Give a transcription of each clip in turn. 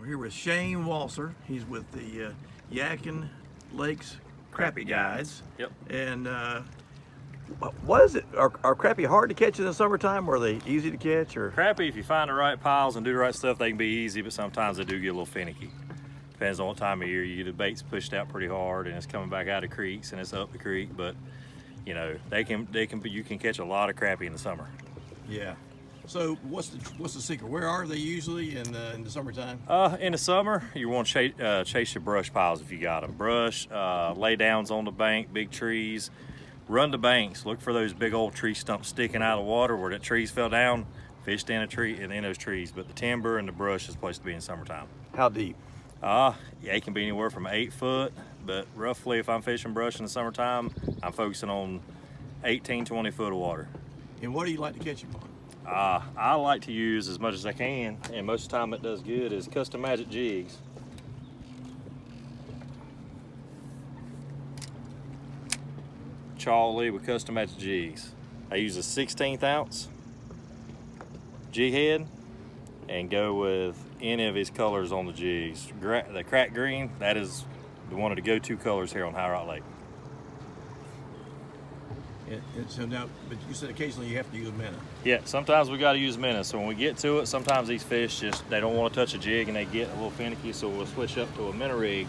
We're here with Shane Walser. He's with the Yadkin Lakes Crappie Guides. Yep. And what is it? Are crappie hard to catch in the summertime? Or are they easy to catch? Or Crappie, if you find the right piles and do the right stuff, they can be easy, but sometimes they do get a little finicky. Depends on what time of year. You get the bait's pushed out pretty hard and it's coming back out of creeks and it's up the creek, but you know, you can catch a lot of crappie in the summer. yeah. So what's the secret? Where are they usually in the summertime? In the summer, you want to chase your brush piles if you got them. Brush, lay downs on the bank, big trees. Run the banks. Look for those big old tree stumps sticking out of the water where that trees fell down. Fished in a tree and in those trees. But the timber and the brush is the place to be in summertime. How deep? Yeah, it can be anywhere from 8 foot, but roughly if I'm fishing brush in the summertime, I'm focusing on 18, 20 foot of water. And what do you like to catch them on? I like to use as much as I can, and most of the time it does good, is custom magic jigs. Charlie with custom magic jigs. I use a 16th ounce jig head and go with any of his colors on the jigs. The crack green, that is one of the go-to colors here on High Rock Lake. And so now, but you said occasionally you have to use a minnow. Yeah, sometimes we got to use minnows. So when we get to it, sometimes these fish they don't want to touch a jig and they get a little finicky. So we'll switch up to a minnow rig.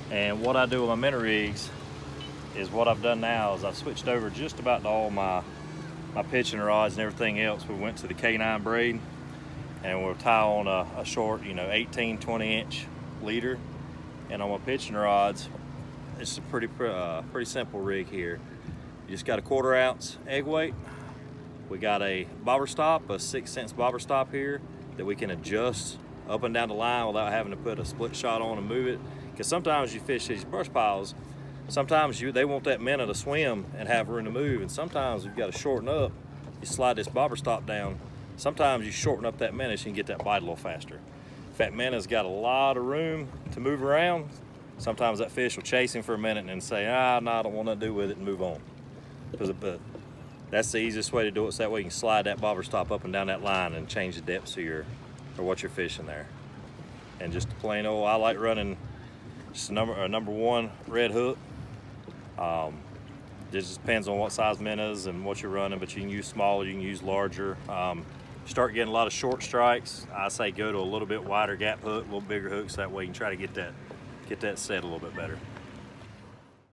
And what I do with my minnow rigs is what I've done now is I've switched over just about to all my pitching rods and everything else. We went to the K9 braid, and we'll tie on a short, 18, 20 inch leader. And on my pitching rods, it's a pretty simple rig here. You just got a 1/4 ounce egg weight. We got a bobber stop, a 6-cent bobber stop here that we can adjust up and down the line without having to put a split shot on and move it. Because sometimes you fish these brush piles, sometimes they want that minnow to swim and have room to move, and sometimes you've got to shorten up. You slide this bobber stop down. Sometimes you shorten up that minnow so you can get that bite a little faster. If that minnow's got a lot of room to move around, sometimes that fish will chase him for a minute and then say, no, I don't want nothing to do with it, and move on. But that's the easiest way to do it, so that way you can slide that bobber stop up and down that line and change the depths of what you're fishing there. And just plain old, I like running just a number 1 red hook. It just depends on what size minnows and what you're running, but you can use smaller, you can use larger. Start getting a lot of short strikes, I say go to a little bit wider gap hook, a little bigger hooks, that way you can try to get that set a little bit better.